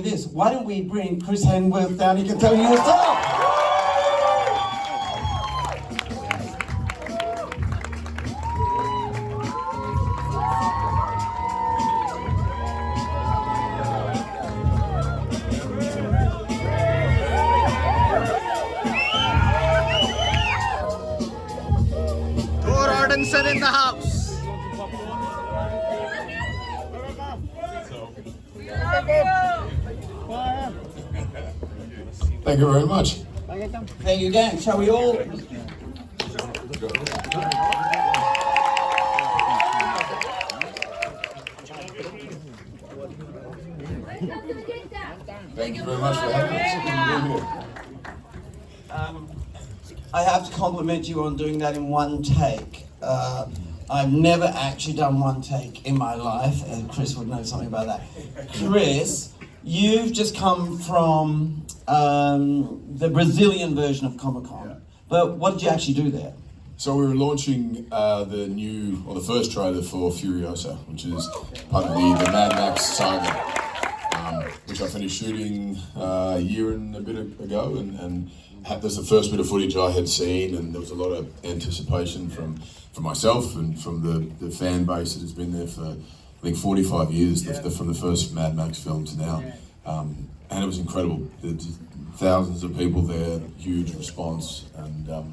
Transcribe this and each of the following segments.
This. Why don't we bring Chris Hemsworth down? You can tell you yourself. Thor Ardenson in the house. Thank you very much. Thank you again. Shall we all? Thank you very much for having us. I have to compliment you on doing that in one take. I've never actually done one take in my life, and Chris would know something about that. Chris, you've just come from the Brazilian version of Comic-Con, Yeah. but what did you actually do there? So we were launching the first trailer for Furiosa, which is part of the Mad Max saga, which I finished shooting a year and a bit ago, and that's the first bit of footage I had seen, and there was a lot of anticipation from myself and from the fan base that has been there for, I think, 45 years, from the first Mad Max film to now. And it was incredible. There's thousands of people there, huge response, and it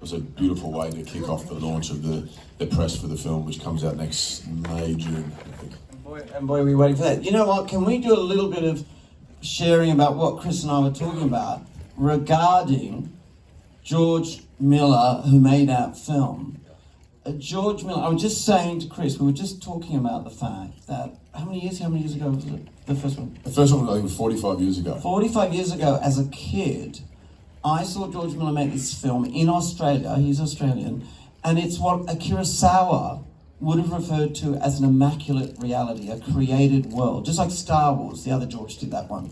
was a beautiful way to kick off the launch of the press for the film, which comes out next May, June, I think. And boy, we're waiting for that. You know what? Can we do a little bit of sharing about what Chris and I were talking about regarding George Miller, who made that film? George Miller, I was just saying to Chris, we were just talking about the fact that, how many years ago was it, the first one? The first one, I think, was 45 years ago. 45 years ago, as a kid, I saw George Miller make this film in Australia. He's Australian, and it's what Akira Kurosawa would have referred to as an immaculate reality, a created world, just like Star Wars. The other George did that one.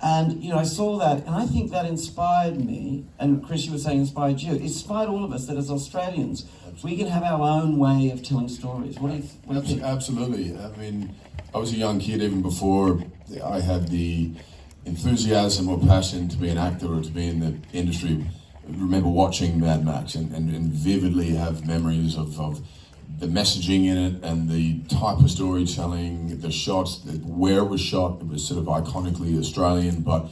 And, you know, I saw that, and I think that inspired me, and Chris, you were saying inspired you. It inspired all of us that as Australians, we can have our own way of telling stories. What do you think? Absolutely. I mean, I was a young kid even before I had the enthusiasm or passion to be an actor or to be in the industry. I remember watching Mad Max and vividly have memories of the messaging in it and the type of storytelling, the shots, where it was shot. It was sort of iconically Australian, but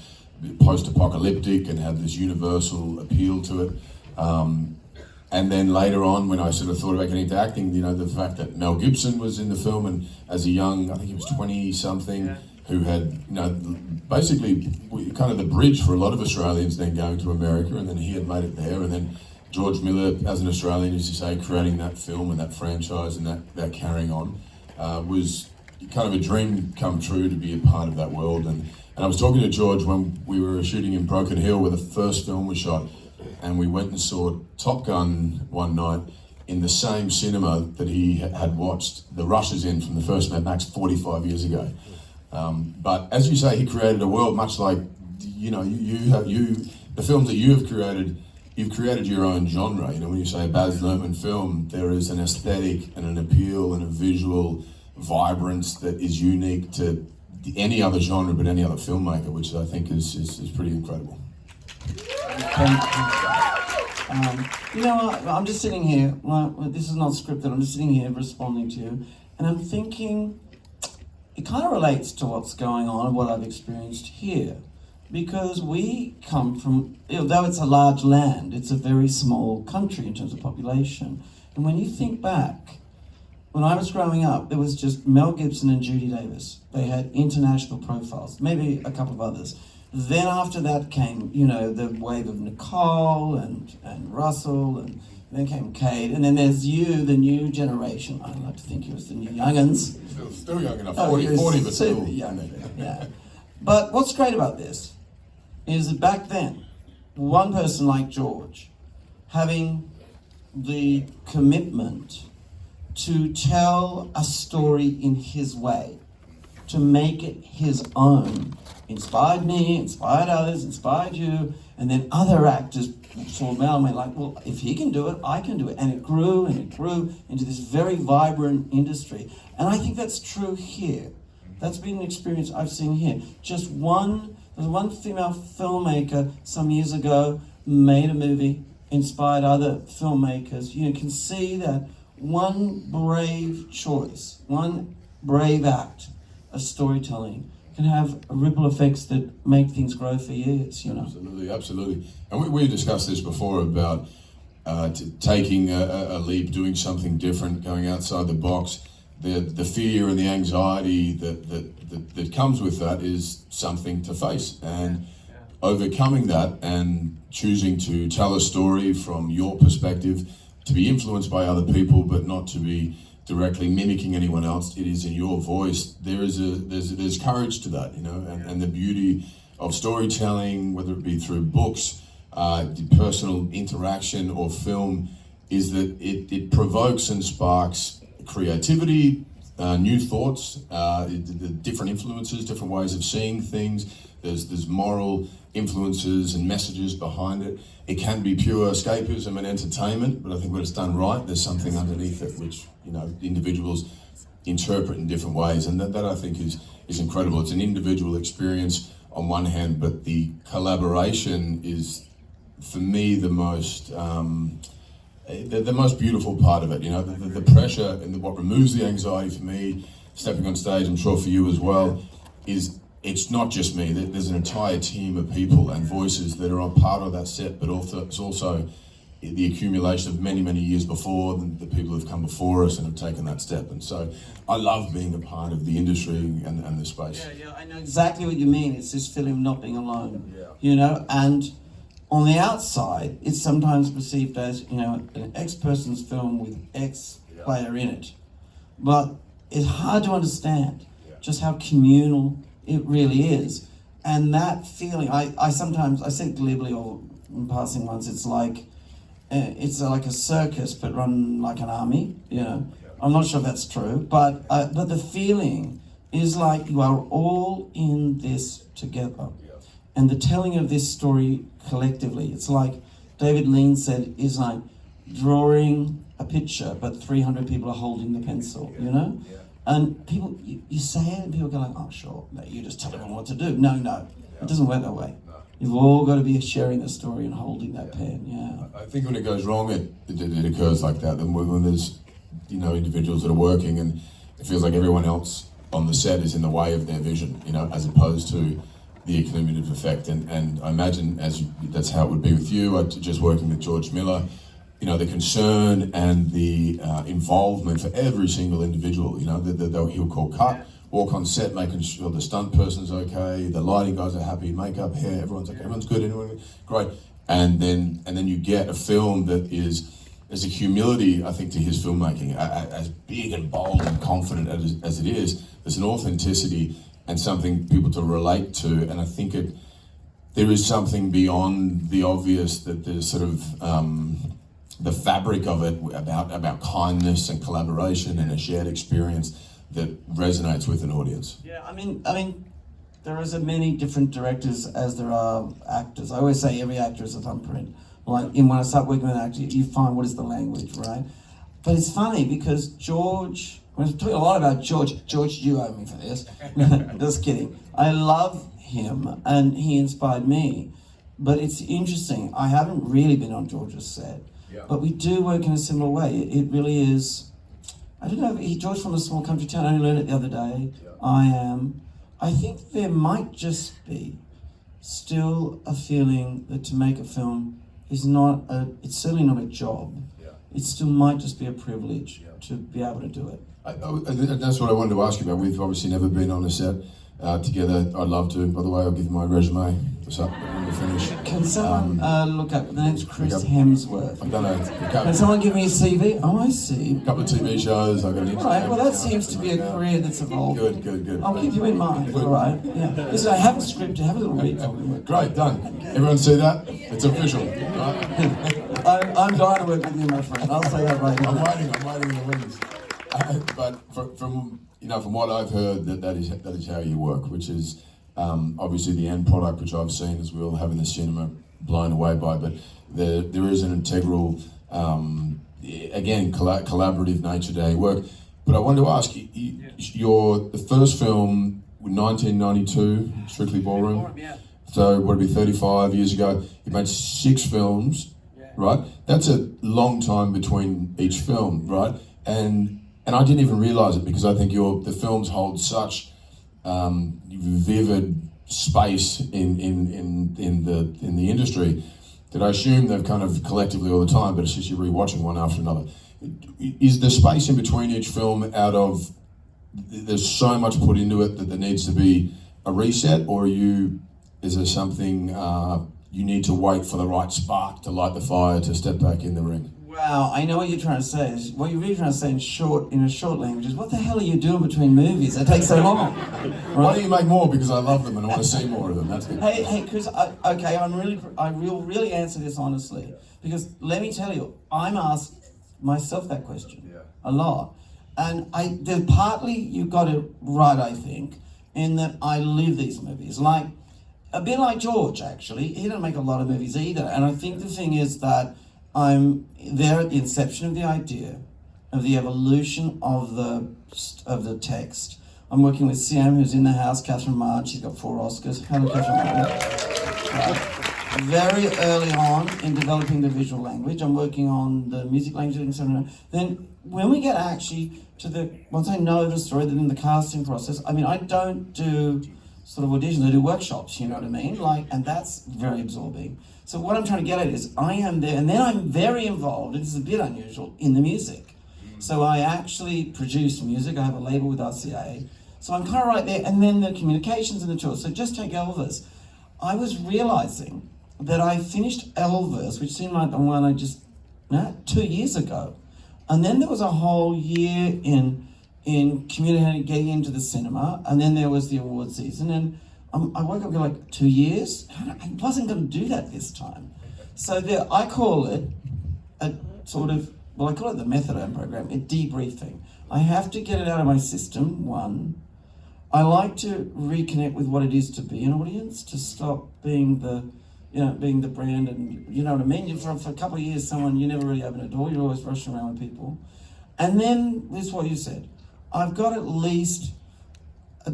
post-apocalyptic and had this universal appeal to it. And then later on, when I sort of thought about getting into acting, you know, the fact that Mel Gibson was in the film, and as a young, I think he was 20-something, who had, you know, basically kind of the bridge for a lot of Australians then going to America, and then he had made it there, and then George Miller, as an Australian, as you say, creating that film and that franchise and that carrying on, was kind of a dream come true to be a part of that world. And I was talking to George when we were shooting in Broken Hill, where the first film was shot, and we went and saw Top Gun one night in the same cinema that he had watched the rushes in from the first Mad Max 45 years ago. But as you say, he created a world much like, you know, the films that you have created. You've created your own genre. You know, when you say a Baz Luhrmann film, there is an aesthetic and an appeal and a visual vibrance that is unique to any other genre, but any other filmmaker, which I think is pretty incredible. You know what? I'm just sitting here. Well, this is not scripted. I'm just sitting here responding to you, and I'm thinking it kind of relates to what's going on and what I've experienced here. Because we come from, though it's a large land, it's a very small country in terms of population. And when you think back, when I was growing up, there was just Mel Gibson and Judy Davis. They had international profiles, maybe a couple of others. Then after that came, you know, the wave of Nicole and Russell, and then came Kate, and then there's you, the new generation. I like to think you was the new young'uns. Still young enough, 40 but still young. Yeah. But what's great about this is that back then, one person like George, having the commitment to tell a story in his way, to make it his own, inspired me, inspired others, inspired you, and then other actors saw Mel and went like, well, if he can do it, I can do it. And it grew into this very vibrant industry. And I think that's true here. That's been an experience I've seen here. There's one female filmmaker some years ago made a movie, inspired other filmmakers. You can see that one brave choice, one brave act of storytelling can have ripple effects that make things grow for years, Absolutely, absolutely. And we discussed this before about taking a leap, doing something different, going outside the box. The fear and the anxiety that comes with that is something to face. And overcoming that and choosing to tell a story from your perspective, to be influenced by other people, but not to be directly mimicking anyone else. It is in your voice. There's courage to that, and the beauty of storytelling, whether it be through books, personal interaction or film, is that it provokes and sparks creativity, new thoughts, different influences, different ways of seeing things. There's moral influences and messages behind it. It can be pure escapism and entertainment, but I think when it's done right, there's something underneath it which individuals interpret in different ways, and that I think is incredible. It's an individual experience on one hand, but the collaboration is, for me, the most beautiful part of it. The pressure and what removes the anxiety for me, stepping on stage, I'm sure for you as well, is it's not just me. There's an entire team of people and voices that are a part of that set, but also it's also the accumulation of many, many years before, the people who've come before us and have taken that step. And so I love being a part of the industry and the space. Yeah, I know exactly what you mean. It's this feeling of not being alone, and on the outside, it's sometimes perceived as, an X person's film with X player in it. But it's hard to understand just how communal it really is. And that feeling, I sometimes, I said glibly or in passing once, it's like a circus but run like an army, I'm not sure if that's true, but the feeling is like you are all in this together. And the telling of this story collectively, it's like David Lean said, is like drawing a picture, but 300 people are holding the pencil, And people, you say it and people go like, oh sure, no, you just tell everyone what to do. No, it doesn't work that way. You've all got to be sharing the story and holding that pen, I think when it goes wrong, it occurs like that. Then when there's, individuals that are working and it feels like everyone else on the set is in the way of their vision, as opposed to the accumulative effect. And I imagine that's how it would be with you. Just working with George Miller, the concern and the involvement for every single individual, he'll call cut, walk on set, making sure the stunt person's okay, the lighting guys are happy, makeup, hair, everyone's okay, everyone's good, great. And then you get a film that there's a humility, I think, to his filmmaking, as big and bold and confident as it is. There's an authenticity and something people to relate to, and I think there is something beyond the obvious, that there's sort of the fabric of it about kindness and collaboration and a shared experience that resonates with an audience. Yeah, I mean, there are as many different directors as there are actors. I always say every actor is a thumbprint. Like, when I start working with an actor, you find what is the language, right? But it's funny because George, we're talking a lot about George, you owe me for this. Just kidding. I love him and he inspired me. But it's interesting, I haven't really been on George's set, but we do work in a similar way. It really is, I don't know, George from a small country town, I only learned it the other day. I think there might just be still a feeling that to make a film is it's certainly not a job. It still might just be a privilege to be able to do it. That's what I wanted to ask you about. We've obviously never been on a set together. I'd love to. By the way, I'll give you my resume. What's up? When we finish. Can someone look up? The name's Chris Hemsworth. I don't know. Can someone give me a CV? Oh, I see. A couple of TV shows. I've got an interview. All right. Well, that seems to be a career that's evolved. Good. I'll keep you in mind. All right. Yeah. Listen, I have a script. Have a little read for me. Great. Done. Everyone see that? It's official. Right? I'm dying to work with you, my friend. I'll say that right now. I'm waiting in the wings. But from what I've heard, that is how you work, which is obviously the end product, which I've seen as we all have in the cinema, blown away by. But there is an integral, again, collaborative nature to how you work. But I wanted to ask the first film, 1992, Strictly Ballroom. Yeah. So what would it be, 35 years ago? You made 6 films, right? That's a long time between each film, right? And I didn't even realise it because I think the films hold such vivid space in the industry that I assume they've kind of collectively all the time, but it's just you're rewatching one after another. Is the space in between each film there's so much put into it that there needs to be a reset, or is there something you need to wait for the right spark to light the fire to step back in the ring? Wow, I know what you're trying to say. What you're really trying to say in a short language is, what the hell are you doing between movies? It takes so long. Right? Why don't you make more? Because I love them and I want to see more of them. That's good. Hey, Chris. I will really answer this honestly, because let me tell you, I'm asked myself that question a lot, and partly you got it right, I think, in that I live these movies, like a bit like George. Actually, he didn't make a lot of movies either, and I think the thing is that I'm there at the inception of the idea, of the evolution of the text. I'm working with Siam, who's in the house, Catherine March. She's got 4 Oscars. Hello, Catherine March. Very early on in developing the visual language, I'm working on the music language and so on. Then when we get actually once I know the story, then in the casting process, I mean, I don't do sort of auditions, I do workshops, you know what I mean? And that's very absorbing. So what I'm trying to get at is I am there, and then I'm very involved, and this is a bit unusual, in the music. So I actually produce music, I have a label with RCA, so I'm kind of right there, and then the communications and the tours. So just take Elvis. I was realizing that I finished Elvis, which seemed like the one 2 years ago. And then there was a whole year in communicating, getting into the cinema, and then there was the award season, and I woke up like 2 years. I wasn't going to do that this time. So I call it I call it the methadone program, a debriefing. I have to get it out of my system, one. I like to reconnect with what it is to be an audience, to stop being the brand, and you know what I mean? For a couple of years, you never really open a door, you're always rushing around with people. And then, this is what you said, I've got at least a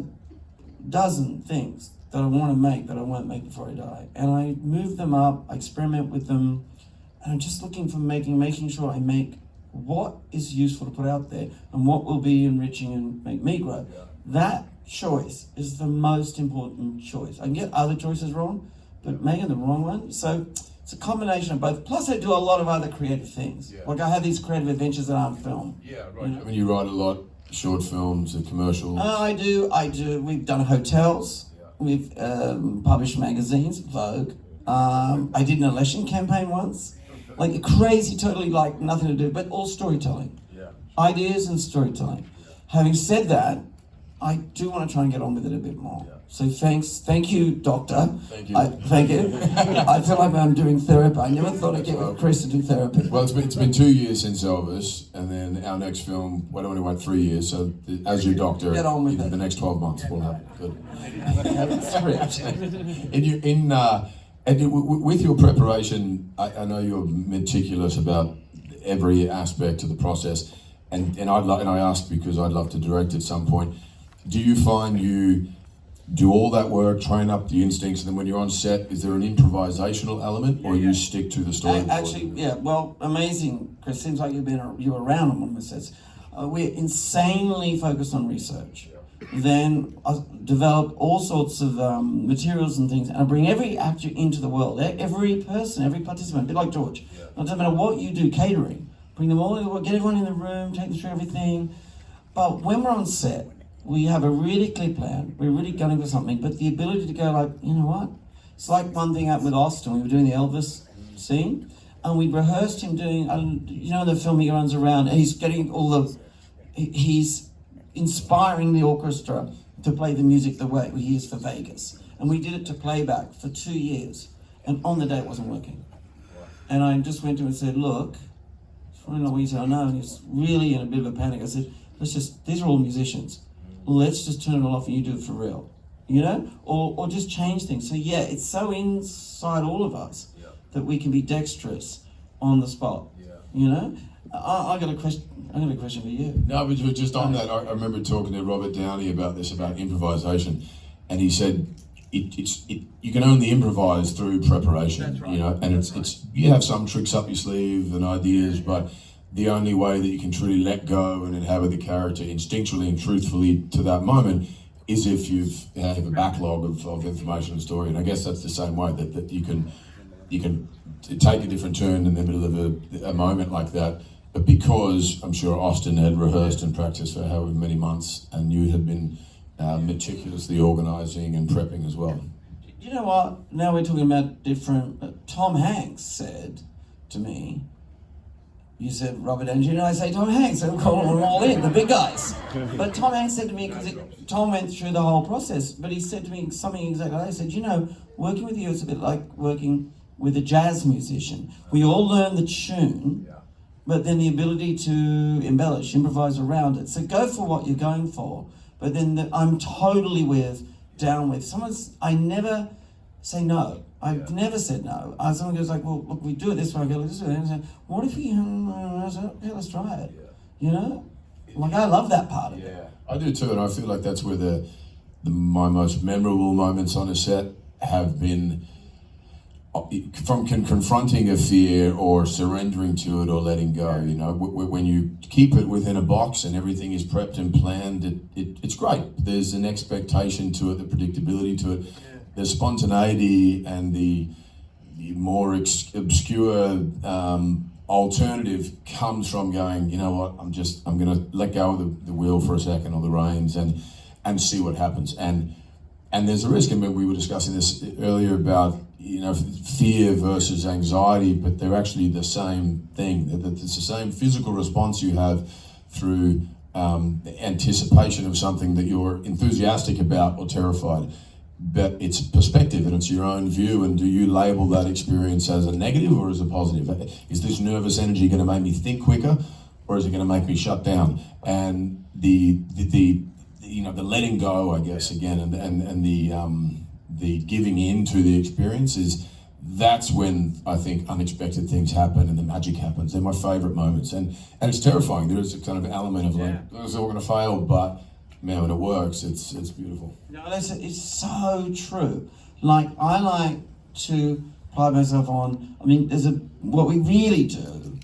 dozen things that I want to make that I won't make before I die. And I move them up, I experiment with them, and I'm just looking for making sure I make what is useful to put out there and what will be enriching and make me grow. Yeah. That choice is the most important choice. I can get other choices wrong, but making the wrong one, so it's a combination of both. Plus I do a lot of other creative things. Yeah. Like I have these creative adventures that aren't film. Yeah, right. You know? I mean, you write a lot, short films and commercials. I do. We've done hotels. Yeah. We've published magazines, Vogue. I did an election campaign once. Like crazy, totally like nothing to do, but all storytelling. Yeah. Ideas and storytelling. Yeah. Having said that, I do want to try and get on with it a bit more. Yeah. So thank you, doctor. Thank you. Thank you. I feel like I'm doing therapy. I never thought I'd get with Chris to do therapy. Well, it's been 2 years since Elvis, and then our next film, we only went 3 years, so as your doctor, get on with it. The next 12 months will happen. Good. Script. With your preparation, I know you're meticulous about every aspect of the process, and I ask because I'd love to direct at some point. Do you find you do all that work, train up the instincts, and then when you're on set, is there an improvisational element, or you stick to the story? Actually, yeah. Well, amazing, Chris. Seems like you were around on one of the sets. We're insanely focused on research. Then I develop all sorts of materials and things, and I bring every actor into the world, every person, every participant, a bit like George. Yeah. It doesn't matter what you do, catering, bring them all in, get everyone in the room, take them through everything. But when we're on set, we have a really clear plan, we're really gunning for something, but the ability to go like, you know what? It's like one thing up with Austin, we were doing the Elvis scene, and we rehearsed him doing, the film he runs around, and he's getting he's inspiring the orchestra to play the music the way he is for Vegas. And we did it to playback for 2 years, and on the day it wasn't working. And I just went to him and said, look, it's probably not what you said, I know, and he's really in a bit of a panic. I said, these are all musicians. Let's just turn it all off and you do it for real, or just change things. So yeah, it's so inside all of us that we can be dexterous on the spot, I got a question. I got a question for you. No, but just on that, I remember talking to Robert Downey about this, about improvisation, and he said you can only improvise through preparation. That's right. You know, and it's you have some tricks up your sleeve and ideas, but the only way that you can truly let go and inhabit the character instinctually and truthfully to that moment is if you have a backlog of information and story. And I guess that's the same way that you can take a different turn in the middle of a moment like that. But because I'm sure Austin had rehearsed and practiced for however many months, and you had been meticulously organising and prepping as well. You know what? Now we're talking about different. Tom Hanks said to me, you said Robert Downey Jr., I say Tom Hanks, so we call them all in, the big guys. But Tom Hanks said to me, because Tom went through the whole process, but he said to me something exactly like that. He said, you know, working with you is a bit like working with a jazz musician. We all learn the tune, but then the ability to embellish, improvise around it. So go for what you're going for. But then I'm totally down with. I never say no. I've never said no. Someone goes like, well, look, we do it this way. I go, let's do it. And I say, what if we, I say, okay, let's try it. You know? Like, I love that part of it. Yeah, I do too, and I feel like that's where my most memorable moments on a set have been from confronting a fear or surrendering to it or letting go. You know, when you keep it within a box and everything is prepped and planned, it's great. There's an expectation to it, the predictability to it, the spontaneity, and the more obscure alternative comes from going, you know what, I'm going to let go of the wheel for a second, or the reins, and see what happens. And there's a risk. I mean, we were discussing this earlier about, you know, fear versus anxiety, but they're actually the same thing. It's the same physical response you have through anticipation of something that you're enthusiastic about or terrified. But it's perspective, and it's your own view, and do you label that experience as a negative or as a positive? Is this nervous energy going to make me think quicker, or is it going to make me shut down? And the you know, the letting go, I guess, again, and the giving in to the experience that's when I think unexpected things happen and the magic happens. They're my favourite moments, and it's terrifying. There is a kind of element of like, it's all going to fail, but man, when it works, it's beautiful. No, it's so true. Like, I like to pride myself on, I mean, what we really do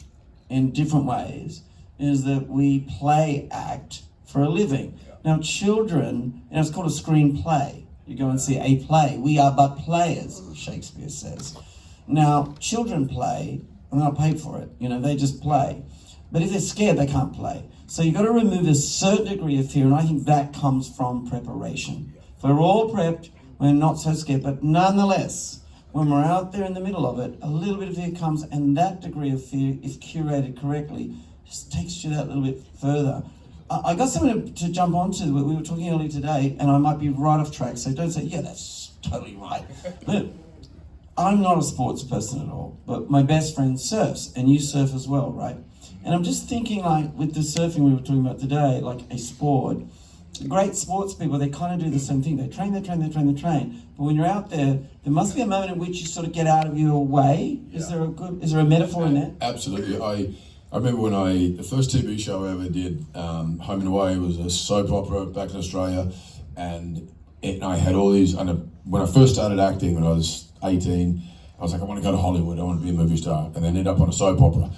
in different ways is that we play act for a living. Now, children, it's called a screenplay. You go and see a play. We are but players, Shakespeare says. Now, children play, and they're not paid for it. You know, they just play. But if they're scared, they can't play. So you've got to remove a certain degree of fear, and I think that comes from preparation. If we're all prepped, we're not so scared. But nonetheless, when we're out there in the middle of it, a little bit of fear comes, and that degree of fear, if curated correctly, just takes you that little bit further. I got something to jump onto. We were talking earlier today, and I might be right off track, so don't say, yeah, that's totally right. But I'm not a sports person at all, but my best friend surfs, and you surf as well, right? And I'm just thinking, like, with the surfing we were talking about today, like a sport, great sports people, they kind of do the same thing. They train. But when you're out there, there must be a moment in which you sort of get out of your way. Is there a metaphor in that? Absolutely. I remember when the first TV show I ever did, Home and Away, was a soap opera back in Australia, and I had all these, when I first started acting when I was 18, I was like, I want to go to Hollywood, I want to be a movie star, and then end up on a soap opera.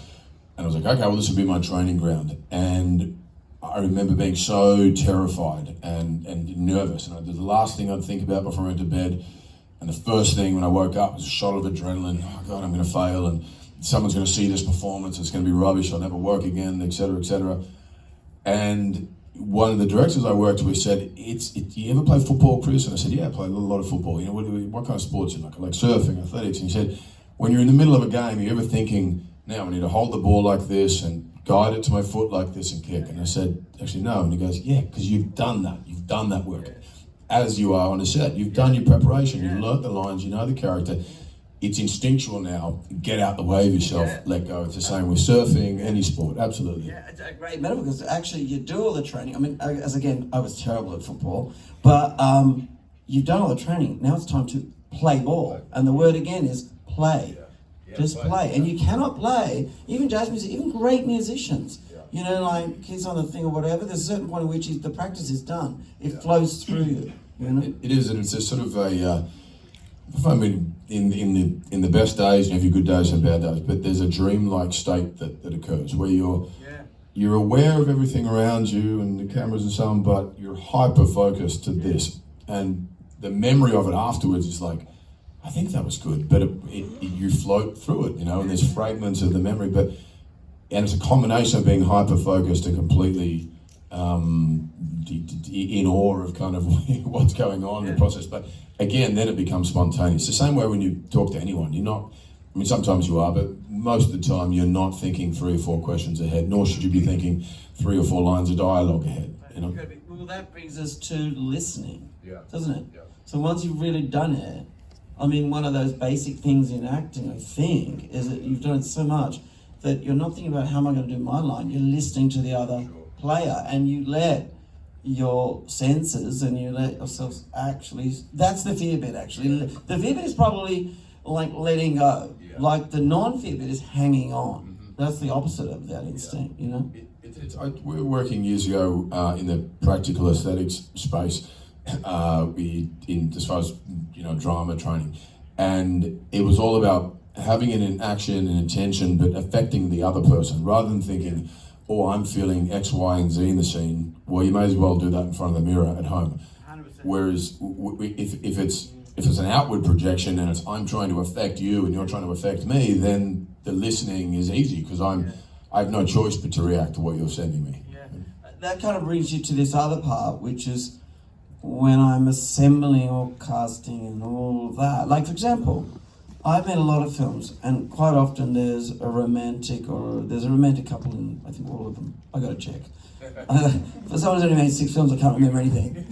And I was like, okay, well, this will be my training ground. And I remember being so terrified and nervous, and the last thing I'd think about before I went to bed, and the first thing when I woke up was a shot of adrenaline. Oh God, I'm going to fail, and someone's going to see this performance, it's going to be rubbish, I'll never work again, etc., etc. And one of the directors I worked with said, you ever play football, Chris? And I said, yeah, I play a lot of football. You know, what kind of sports do you like? I like surfing, athletics. And he said, when you're in the middle of a game, are you ever thinking, now I need to hold the ball like this and guide it to my foot like this and kick? And I said, actually, no. And he goes, yeah, because you've done that work. As you are on a set, you've done your preparation, you've learnt the lines, you know the character. It's instinctual now. Get out the way of yourself, let go. It's the same with surfing, any sport, absolutely. Yeah, it's a great metaphor because actually you do all the training. I mean, I was terrible at football, but you've done all the training. Now it's time to play ball. And the word again is play. Just play. And you cannot play, even jazz music, even great musicians. You know, like he's on the thing or whatever, there's a certain point at which the practice is done. It flows through you, you know? It is, and it's a sort of a, I mean, in the best days, you have your good days and bad days, but there's a dreamlike state that occurs where you're aware of everything around you and the cameras and so on, but you're hyper-focused to this. And the memory of it afterwards is like, I think that was good, but you float through it, you know, and there's fragments of the memory, and it's a combination of being hyper-focused and completely in awe of kind of what's going on in the process. But again, then it becomes spontaneous. The same way when you talk to anyone, you're not, I mean, sometimes you are, but most of the time you're not thinking 3 or 4 questions ahead, nor should you be thinking 3 or 4 lines of dialogue ahead, you know? Well, that brings us to listening, doesn't it? Yeah. So once you've really done it, I mean, one of those basic things in acting, I think, is that you've done it so much that you're not thinking about how am I going to do my line, you're listening to the other player, and you let your senses and you let yourselves actually, that's the fear bit actually. The fear bit is probably like letting go. Like the non-fear bit is hanging on. That's the opposite of that instinct, you know? We were working years ago in the practical aesthetics space, as far as, you know, drama training, and it was all about having it in action and intention, but affecting the other person, rather than thinking, oh, I'm feeling X, Y, and Z in the scene. Well, you may as well do that in front of the mirror at home. 100%. Whereas if it's an outward projection and it's I'm trying to affect you and you're trying to affect me, then the listening is easy because I have no choice but to react to what you're sending me. Yeah. That kind of brings you to this other part, which is when I'm assembling or casting and all of that. Like, for example, I've made a lot of films, and quite often there's a romantic couple in, I think, all of them. I gotta check. For someone who's only made 6 films, I can't remember anything.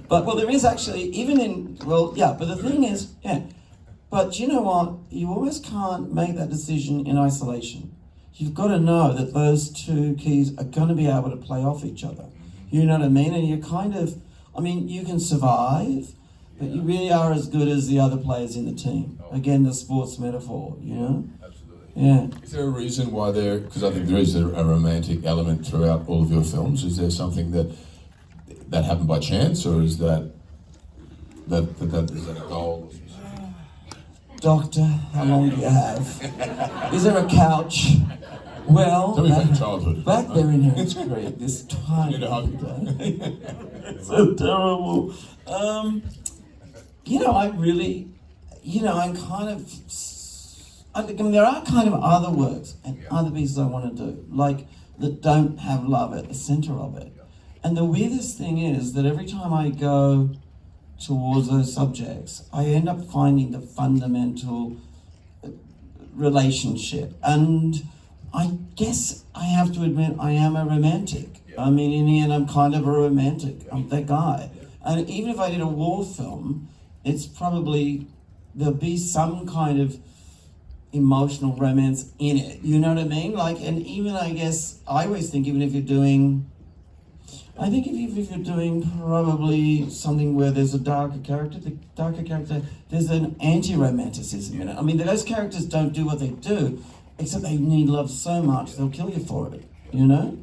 But, well, there is actually, but the thing is, but you know what? You almost can't make that decision in isolation. You've got to know that those 2 keys are going to be able to play off each other. You know what I mean? And you're kind of, I mean, you can survive, but you really are as good as the other players in the team. Again, the sports metaphor, you know? Absolutely. Yeah. Is there a reason why because I think there is a romantic element throughout all of your films. Is there something that happened by chance, or is that a goal? Doctor, how long do you have? Is there a couch? Well, Tell me about your childhood. Back there in Hearts Creek, this tiny it's so terrible. You know, I'm kind of, there are kind of other works and other pieces I want to do, like, that don't have love at the center of it. And the weirdest thing is that every time I go towards those subjects, I end up finding the fundamental relationship. And I guess I have to admit I am a romantic. I mean, in the end, I'm kind of a romantic. I'm that guy. And even if I did a war film, it's probably, there'll be some kind of emotional romance in it. You know what I mean? Like, and even, I guess, I always think even if you're doing, I think if you're doing probably something where there's a darker character, there's an anti-romanticism in it. I mean, those characters don't do what they do, except they need love so much, they'll kill you for it, you know?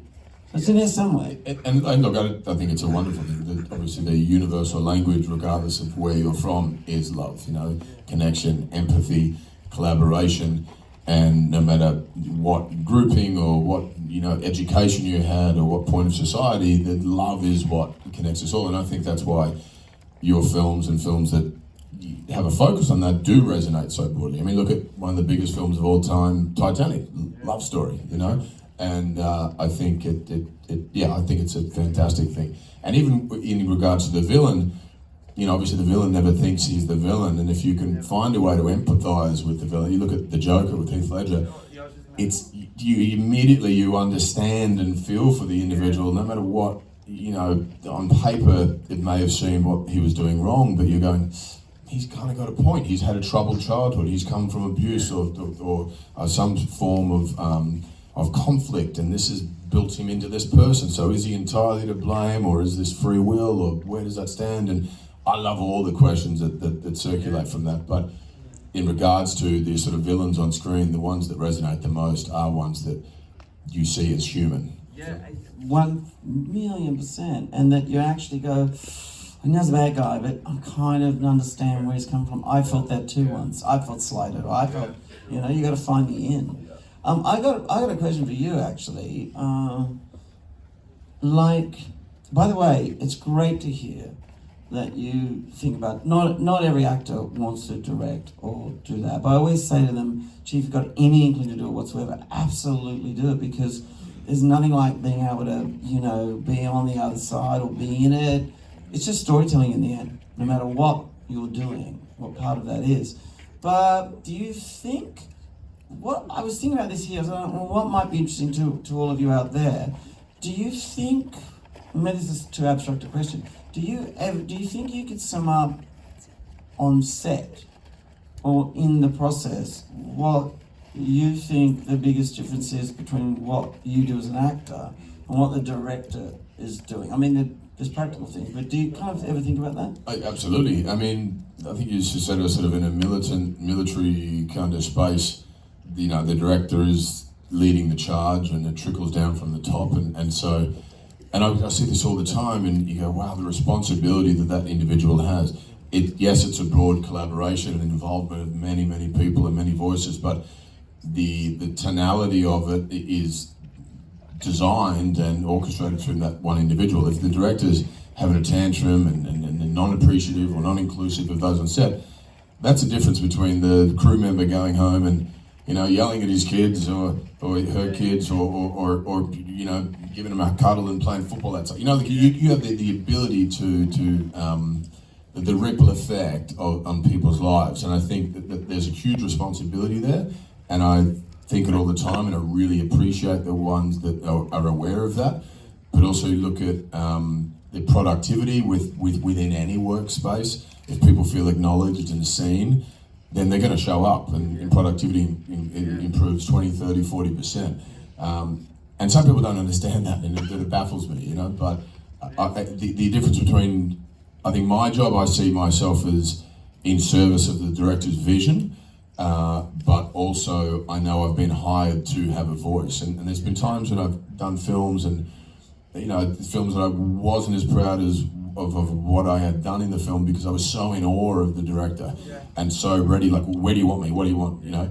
It's in there somewhere. And look, I think it's a wonderful thing. That obviously, the universal language, regardless of where you're from, is love. You know, connection, empathy, collaboration, and no matter what grouping or what, you know, education you had or what point of society, that love is what connects us all. And I think that's why your films and films that have a focus on that do resonate so broadly. I mean, look at one of the biggest films of all time, Titanic, love story, you know? And I think I think it's a fantastic thing. And even in regards to the villain, you know, obviously the villain never thinks he's the villain, and if you can find a way to empathize with the villain, you look at the Joker with Heath Ledger, it's you immediately understand and feel for the individual, no matter what, you know, on paper it may have seemed what he was doing wrong, but you're going, he's kind of got a point. He's had a troubled childhood. He's come from abuse or some form of conflict, and this has built him into this person. So is he entirely to blame, or is this free will, or where does that stand? And I love all the questions that circulate from that. But in regards to the sort of villains on screen, the ones that resonate the most are ones that you see as human. Yeah, 1,000,000%. And that you actually go, I know he's a bad guy, but I kind of understand where he's come from. I felt that too once. I felt slighted. I felt, you know, you got to find the in. I got a question for you actually. By the way, it's great to hear that you think about, not every actor wants to direct or do that, but I always say to them, gee, if you've got any inkling to do it whatsoever, absolutely do it, because there's nothing like being able to, you know, be on the other side or be in it. It's just storytelling in the end, no matter what you're doing, what part of that is. But do you think, what I was thinking about this here, so what might be interesting to all of you out there, do you think, maybe this is too abstract a question, do you think you could sum up on set or in the process what you think the biggest difference is between what you do as an actor and what the director is doing? I mean, there's practical things, but do you kind of ever think about that? Absolutely. I mean, I think you just said it sort of in a military kind of space. You know, the director is leading the charge and it trickles down from the top, and I see this all the time, and you go, wow, the responsibility that individual has. Yes, it's a broad collaboration and involvement of many, many people and many voices, but the tonality of it is designed and orchestrated through that one individual. If the director's having a tantrum and non-appreciative or non-inclusive of those on set, that's a difference between the crew member going home and, you know, yelling at his kids or her kids or you know, giving them a cuddle and playing football. That's, you know, you have the ability to the ripple effect on people's lives, and I think that there's a huge responsibility there, and I think it all the time, and I really appreciate the ones that are aware of that, but also look at the productivity within any workspace. If people feel acknowledged and seen, then they're going to show up, and productivity improves 20, 30, 40%. And some people don't understand that, and it baffles me, you know, but the difference between, I think my job, I see myself as in service of the director's vision, but also I know I've been hired to have a voice, and there's been times when I've done films, and you know, films that I wasn't as proud of what I had done in the film, because I was so in awe of the director and so ready, like, where do you want me? What do you want? You know,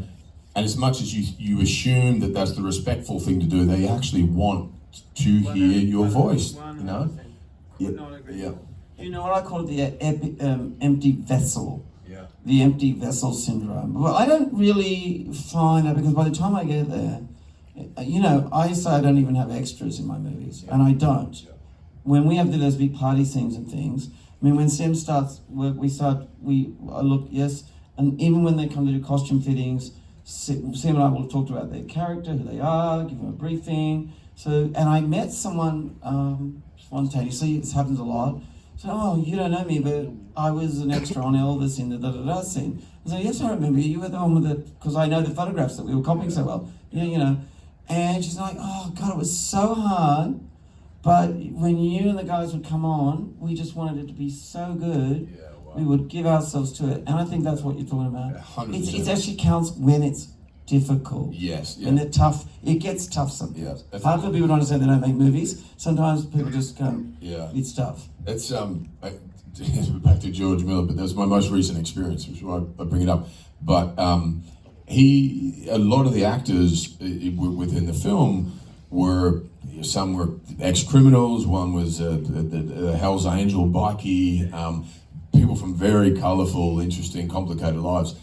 and as much as you assume that that's the respectful thing to do, they actually want to hear your voice. You know, yeah. You know what I call it, the empty vessel. Yeah. The empty vessel syndrome. Well, I don't really find that, because by the time I get there, you know, I say I don't even have extras in my movies, and I don't. When we have those big party scenes and things, I mean, when Sim starts work, I look, yes, and even when they come to do costume fittings, Sim and I will talk about their character, who they are, give them a briefing. So, and I met someone spontaneously, this happens a lot. So, oh, you don't know me, but I was an extra on Elvis in the da-da-da scene. I said, yes, I remember you. You were the one with it, because I know the photographs that we were copying so well. Yeah, you know. And she's like, oh, God, it was so hard. But when you and the guys would come on, we just wanted it to be so good. Yeah, wow. We would give ourselves to it. And I think that's what you're talking about. 100%. It actually counts when it's difficult. Yes. Yeah. When they're tough. It gets tough sometimes. Yeah, hard for people to understand they don't make movies. Sometimes people just go, it's tough. It's back to George Miller, but that's my most recent experience, which is why I bring it up. But a lot of the actors within the film some were ex-criminals, one was a Hell's Angel bikie, people from very colourful, interesting, complicated lives.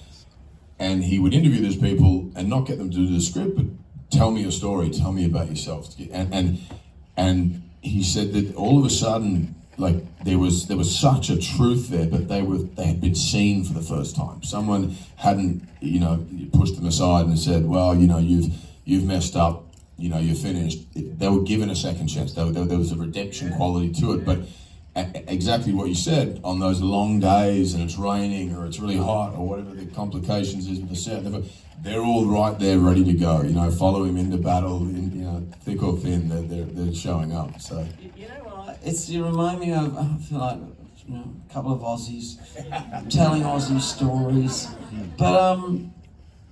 And he would interview those people and not get them to do the script, but tell me your story, tell me about yourself. And he said that all of a sudden, like, there was such a truth there, but they had been seen for the first time. Someone hadn't, you know, pushed them aside and said, well, you know, you've messed up, you know, you're finished. They were given a second chance. There was a redemption quality to it. But exactly what you said, on those long days and it's raining or it's really hot or whatever the complications is with the set, they're all right there ready to go. You know, follow him into battle, you know, thick or thin, they're showing up. So you know what? You remind me of, I feel like you know, a couple of Aussies telling Aussie stories. But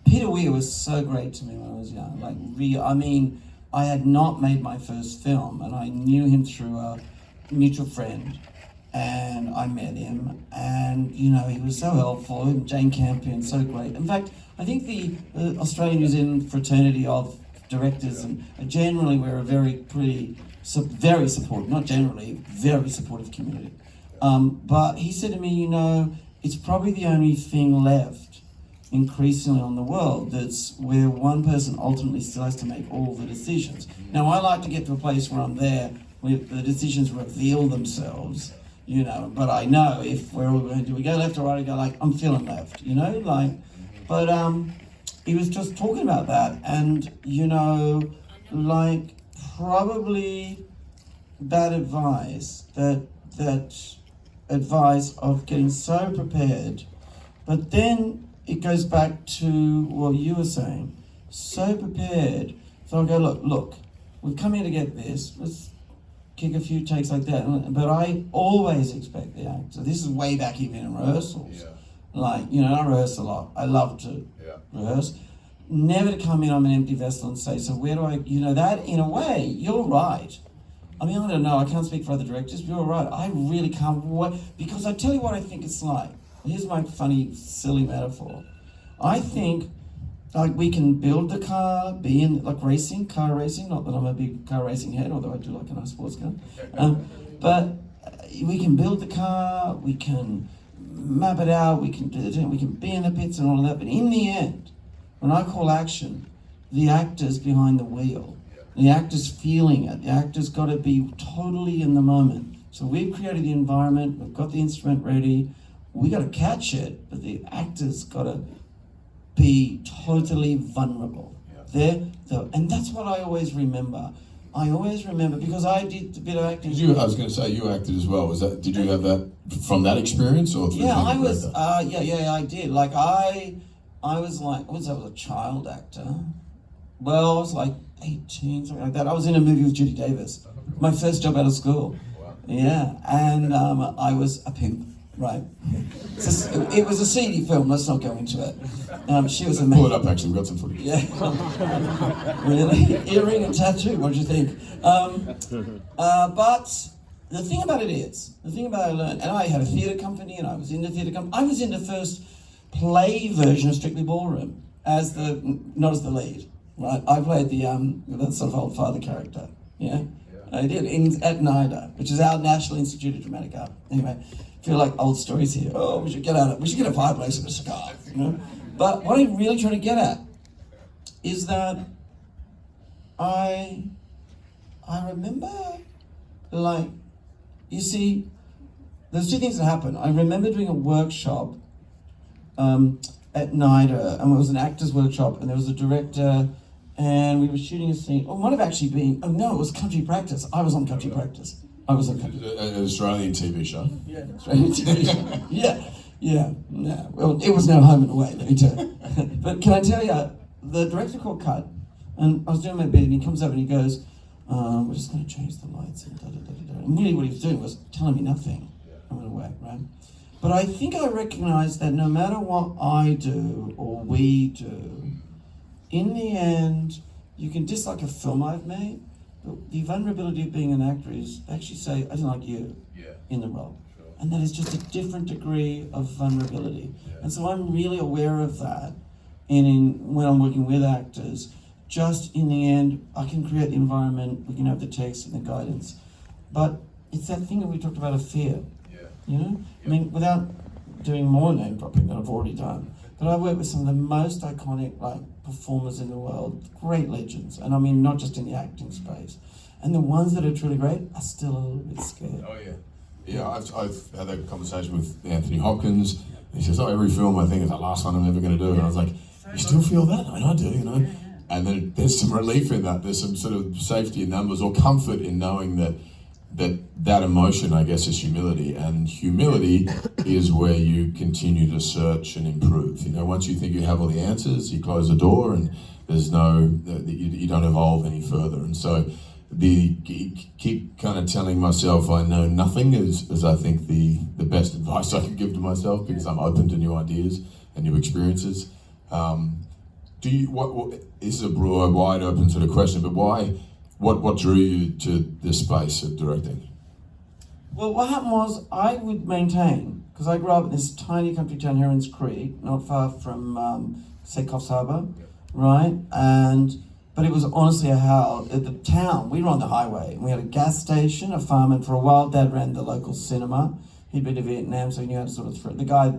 Peter Weir was so great to me when I was young. Like, I mean, I had not made my first film, and I knew him through a mutual friend. And I met him, and you know, he was so helpful, and Jane Campion, so great. In fact, I think the Australian New Zealand fraternity of directors, and generally we're a very supportive, not generally, very supportive community. But he said to me, you know, it's probably the only thing left increasingly on the world that's where one person ultimately still has to make all the decisions. Now, I like to get to a place where I'm there, where the decisions reveal themselves. You know, but I know if we're all going to, do we go left or right, I go like, I'm feeling left, you know, like, but he was just talking about that, and, you know, like, probably that advice, that advice of getting so prepared, but then it goes back to what you were saying, so prepared, so I go, look, we've come here to get this, let's kick a few takes like that, but I always expect the actor. This is way back even in rehearsals. Yeah. Like, you know, I rehearse a lot. I love to rehearse. Never to come in on an empty vessel and say, so where do I, you know, that in a way, you're right. I mean, I don't know, I can't speak for other directors, but you're right. I really can't wait, because I tell you what I think it's like. Here's my funny, silly metaphor. I think like we can build the car, be in like racing, car racing, not that I'm a big car racing head, although I do like a nice sports car. But we can build the car, we can map it out, we can be in the pits and all of that. But in the end, when I call action, the actor's behind the wheel. The actor's feeling it. The actor's got to be totally in the moment. So we've created the environment, we've got the instrument ready, we got to catch it, but the actor's got to be totally vulnerable. And that's what I always remember. I always remember, because I did a bit of acting. I was going to say, you acted as well. Did you have that from that experience, or? Yeah, I was. I did. Like I was a child actor. Well, I was like 18, something like that. I was in a movie with Judy Davis. My first job out of school. Wow. Yeah, and I was a pimp. Right. It was a seedy film, let's not go into it. She was amazing. Pull it up, actually, we've got some footage. Yeah. Really? Earring and tattoo, what do you think? But the thing about I learned, and I had a theatre company, and I was in the theatre company. I was in the first play version of Strictly Ballroom, not as the lead, right? I played the sort of old father character, yeah? I did, at NIDA, which is our National Institute of Dramatic Art. Anyway. Feel like old stories here. Oh, we should get a fireplace and a cigar, you know? But what I'm really trying to get at is that I remember, like, you see, there's two things that happened. I remember doing a workshop at NIDA, and it was an actor's workshop, and there was a director, and we were shooting a scene. It might have actually been, it was Country Practice. I was on Country Practice. I was on Country Practice. An Australian TV show. Yeah, an Australian TV show. Yeah. Well, it was no Home and Away, let me tell you. But can I tell you, the director called cut, and I was doing my bit, and he comes up and he goes, we're just going to change the lights and da-da-da-da-da. And really what he was doing was telling me nothing. I went away, right? But I think I recognized that no matter what I do or we do, in the end, you can dislike a film I've made, but the vulnerability of being an actor is actually say, I don't like you in the role. Sure. And that is just a different degree of vulnerability. Yeah. And so I'm really aware of that. And when I'm working with actors, just in the end, I can create the environment, we can have the text and the guidance. But it's that thing that we talked about of fear. Yeah. You know? Yep. I mean, without doing more name dropping than I've already done, but I work with some of the most iconic performers in the world, great legends, and I mean not just in the acting space. And the ones that are truly great are still a little bit scared. Oh yeah. Yeah, I've had that conversation with Anthony Hopkins. He says, every film I think is the last one I'm ever going to do. And I was like, you still feel that? I mean, I do, you know. And then there's some relief in that. There's some sort of safety in numbers or comfort in knowing that emotion, I guess, is humility. And humility is where you continue to search and improve. You know, once you think you have all the answers, you close the door and there's you don't evolve any further. And so keep kind of telling myself I know nothing is I think the best advice I can give to myself, because I'm open to new ideas and new experiences. Do you what this is a broad, wide open sort of question, but why? What drew you to this space of directing? Well, what happened was I would maintain, because I grew up in this tiny country town, Herons Creek, not far from, say, Coffs Harbour, right? But it was honestly a hell. At the town, we were on the highway, and we had a gas station, a farm, and for a while Dad ran the local cinema. He'd been to Vietnam, so he knew how to sort of throw. The guy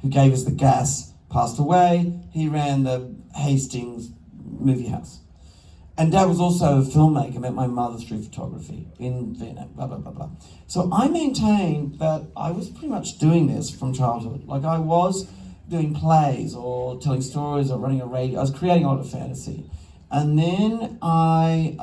who gave us the gas passed away. He ran the Hastings movie house. And Dad was also a filmmaker, met my mother through photography in Vietnam, blah, blah, blah, blah. So I maintained that I was pretty much doing this from childhood. Like I was doing plays or telling stories or running a radio. I was creating a lot of fantasy. And then I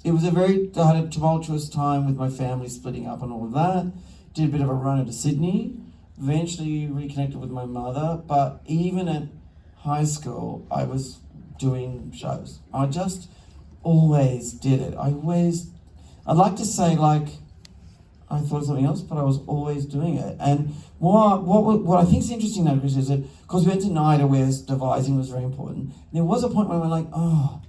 had a tumultuous time with my family splitting up and all of that. Did a bit of a run into Sydney, eventually reconnected with my mother. But even at high school, I was doing shows. I just always did it. I'd like to say like I thought of something else, but I was always doing it. And what I think is interesting now, Chris, is that because we went to NIDA where devising was very important, there was a point where we were like, oh,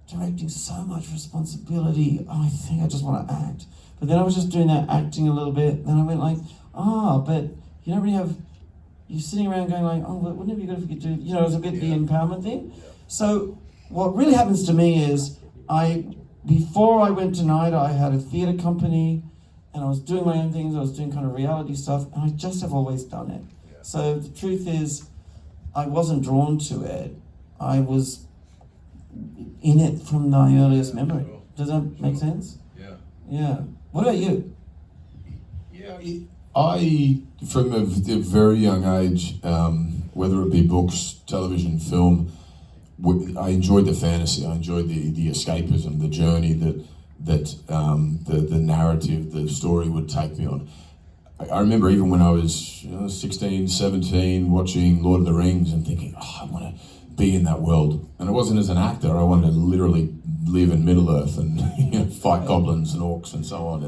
directing so much responsibility. Oh, I think I just want to act. But then I was just doing that acting a little bit. Then I went like, but you don't really have, you're sitting around going like, oh, wouldn't it be good if we could do, it was a bit the empowerment thing. So what really happens to me is before I went to NIDA, I had a theatre company and I was doing my own things. I was doing kind of reality stuff, and I just have always done it. Yeah. So the truth is, I wasn't drawn to it. I was in it from my earliest memory. Does that make sense? Yeah. Yeah. What about you? Yeah, I, from a very young age, whether it be books, television, film, I enjoyed the fantasy. I enjoyed the escapism, the journey that the narrative, the story would take me on. I remember even when I was 16, 17, watching Lord of the Rings and thinking, I want to be in that world. And it wasn't as an actor. I wanted to literally live in Middle-earth and fight goblins and orcs and so on.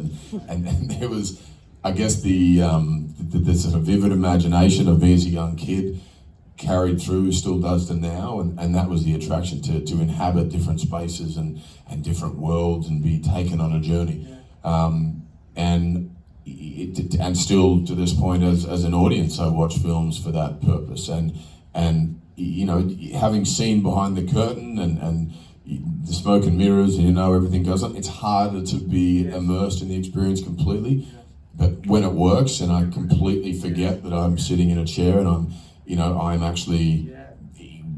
And there was, I guess, the sort of vivid imagination of me as a young kid carried through, still does to now, and that was the attraction to inhabit different spaces and different worlds and be taken on a journey. And still to this point as an audience, I watch films for that purpose. And having seen behind the curtain and the smoke and mirrors, and everything goes on, it's harder to be immersed in the experience completely. But when it works and I completely forget that I'm sitting in a chair and I'm actually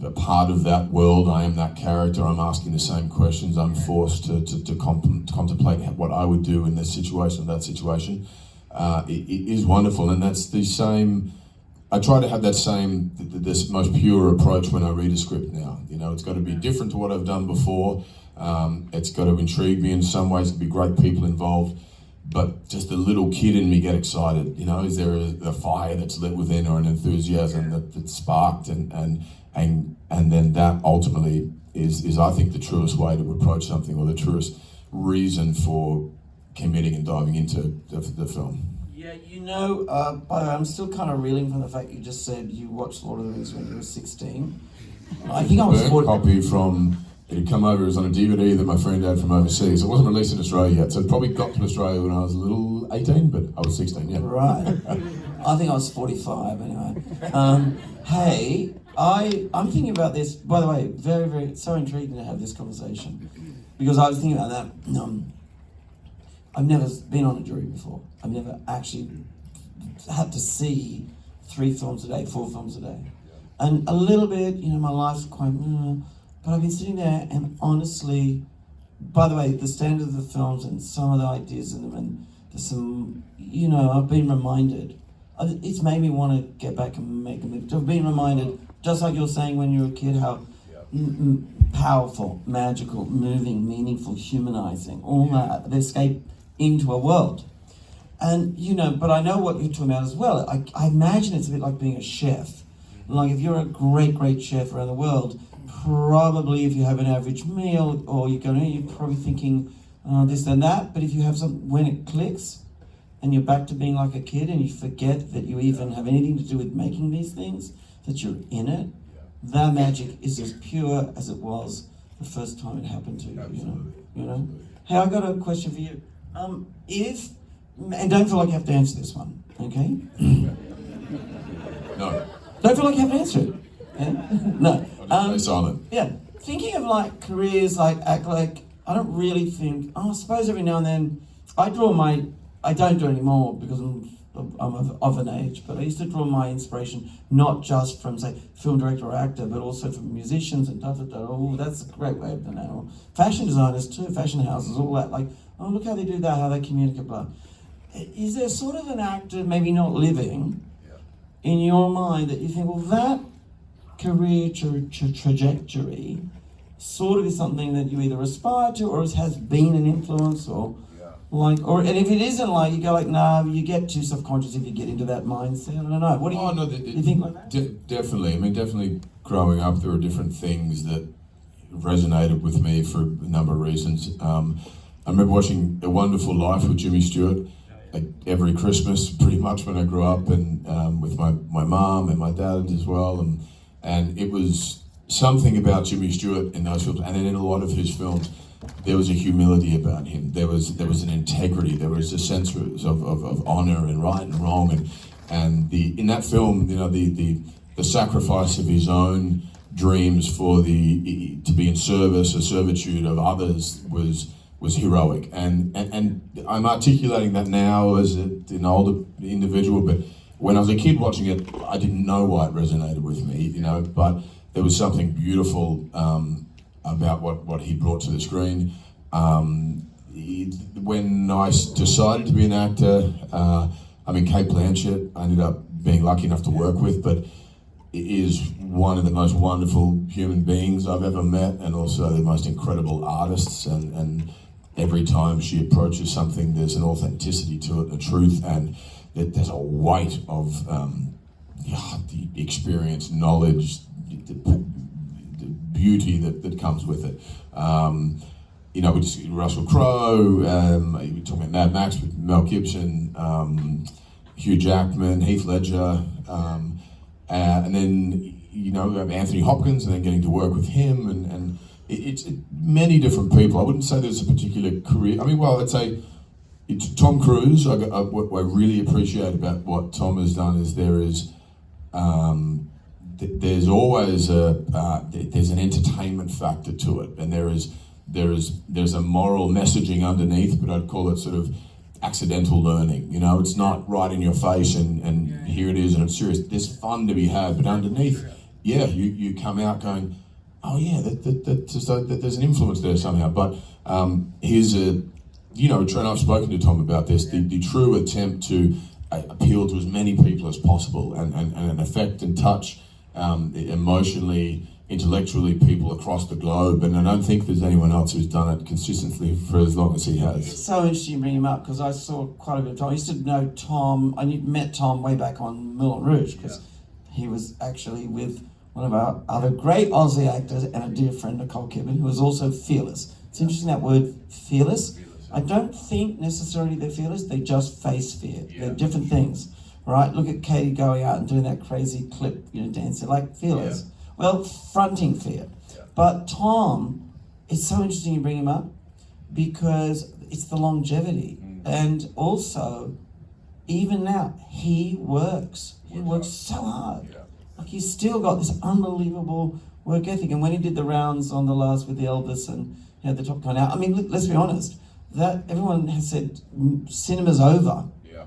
a part of that world, I am that character, I'm asking the same questions, I'm forced to contemplate what I would do in this situation, that situation. It is wonderful, and that's the same, I try to have that same, this most pure approach when I read a script now. It's got to be different to what I've done before, it's got to intrigue me in some ways, to be great people involved. But just the little kid in me get excited. Is there a fire that's lit within, or an enthusiasm that's sparked, and then that ultimately is I think the truest way to approach something, or the truest reason for committing and diving into the film. Yeah, by the way, I'm still kind of reeling from the fact you just said you watched Lord of the Rings when you were 16. I think I was 40. Copy from. It had come over, it was on a DVD that my friend had from overseas. It wasn't released in Australia yet, so it probably got to Australia when I was a little 18, but I was 16, yeah. Right. I think I was 45 anyway. Hey, I'm thinking about this, by the way, very, very, it's so intriguing to have this conversation, because I was thinking about that. I've never been on a jury before. I've never actually had to see 3 films a day, 4 films a day. And a little bit, my life's quite... But I've been sitting there, and honestly, by the way, the standard of the films and some of the ideas in them, and there's some, I've been reminded. It's made me want to get back and make a movie. I've been reminded, just like you're saying when you were a kid, how powerful, magical, moving, meaningful, humanizing, all that, the escape into a world. And, but I know what you're talking about as well. I imagine it's a bit like being a chef. Like if you're a great, great chef around the world, probably if you have an average meal or you're going to, you're probably thinking this and that. But if you have something, when it clicks and you're back to being like a kid and you forget that you even have anything to do with making these things, that you're in it, that magic is as pure as it was the first time it happened to you. You know. Hey, I got a question for you. If, and don't feel like you have to answer this one, okay? No. Don't feel like you have to answer it. Yeah? No. I'll just stay silent. Yeah. Thinking of like careers, like act like, I don't really think, I suppose every now and then, I don't do it anymore because I'm of an age, but I used to draw my inspiration not just from, say, film director or actor, but also from musicians and Oh, that's a great way of doing that. Or fashion designers too, fashion houses, all that. Like, oh, look how they do that, how they communicate, blah. Is there sort of an actor, maybe not living, in your mind that you think, well, that career trajectory sort of is something that you either aspire to or has been an influence or like, or, and if it isn't like, you go like, nah, you get too self-conscious if you get into that mindset. I don't know. What do you, you think like that? Definitely. I mean, definitely growing up, there were different things that resonated with me for a number of reasons. I remember watching A Wonderful Life with Jimmy Stewart like every Christmas, pretty much when I grew up, and with my mum and my dad as well. And it was something about Jimmy Stewart in those films, and then in a lot of his films, there was a humility about him. There was an integrity. There was a sense of honor and right and wrong. And in that film, you know, the sacrifice of his own dreams to be in service or servitude of others was heroic. And I'm articulating that now as an older individual, but when I was a kid watching it, I didn't know why it resonated with me, you know, but there was something beautiful about what he brought to the screen. When I decided to be an actor, I mean, Kate Blanchett, I ended up being lucky enough to work with, but is one of the most wonderful human beings I've ever met, and also the most incredible artists. And every time she approaches something, there's an authenticity to it, a truth, and there's a weight of the experience, knowledge, the beauty that comes with it. You know, Russell Crowe, we're talking about Mad Max with Mel Gibson, Hugh Jackman, Heath Ledger, and then, you know, Anthony Hopkins, and then getting to work with him, and it's many different people. I wouldn't say there's a particular career. I mean, well, I'd say it's Tom Cruise. What I really appreciate about what Tom has done is there's always there's an entertainment factor to it, and there's a moral messaging underneath, but I'd call it sort of accidental learning. You know, it's not right in your face and here it is and it's serious. There's fun to be had, but underneath, you come out going, oh yeah, that there's an influence there somehow. But here's Trent, I've spoken to Tom about this, the true attempt to appeal to as many people as possible and affect and touch emotionally, intellectually people across the globe, and I don't think there's anyone else who's done it consistently for as long as he has. It's so interesting you bring him up because I saw quite a bit of Tom. I used to know Tom, I met Tom way back on Moulin Rouge because he was actually with one of our other great Aussie actors and a dear friend, Nicole Kidman, who was also fearless. It's interesting that word, fearless. I don't think necessarily they're fearless, they just face fear. They're different things, right? Look at Katie going out and doing that crazy clip, dancing, like fearless. Well, fronting fear. But Tom, it's so interesting you bring him up because it's the longevity. And also, even now, he works. He works so hard. Like he's still got this unbelievable work ethic. And when he did the rounds on the last with the Elvis and he had the top coming out, I mean, let's be honest, that everyone has said cinema's over.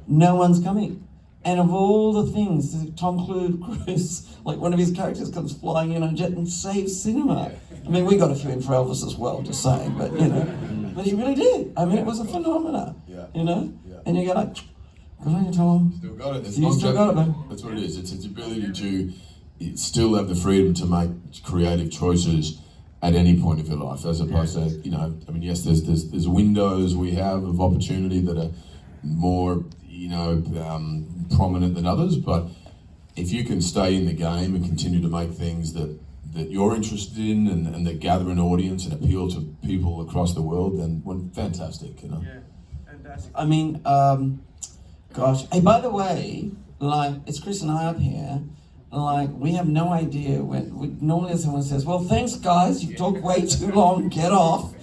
No one's coming. And of all the things, Tom Cruise, like one of his characters comes flying in on a jet and saves cinema. I mean, we got a few in for Elvis as well, just saying, but but he really did. I mean, it was a phenomenon, And you go like, good on you, Tom. Still got it. You still got it, man. That's what it is. It's its ability to still have the freedom to make creative choices at any point of your life, as opposed to, I mean, yes, there's windows we have of opportunity that are more, prominent than others, but if you can stay in the game and continue to make things that that you're interested in and that gather an audience and appeal to people across the world, then fantastic, you know. Yeah, fantastic. I mean, gosh. Hey, by the way, like, it's Chris and I up here. Like, we have no idea when normally someone says, "Well, thanks, guys. You talk way too long. Get off."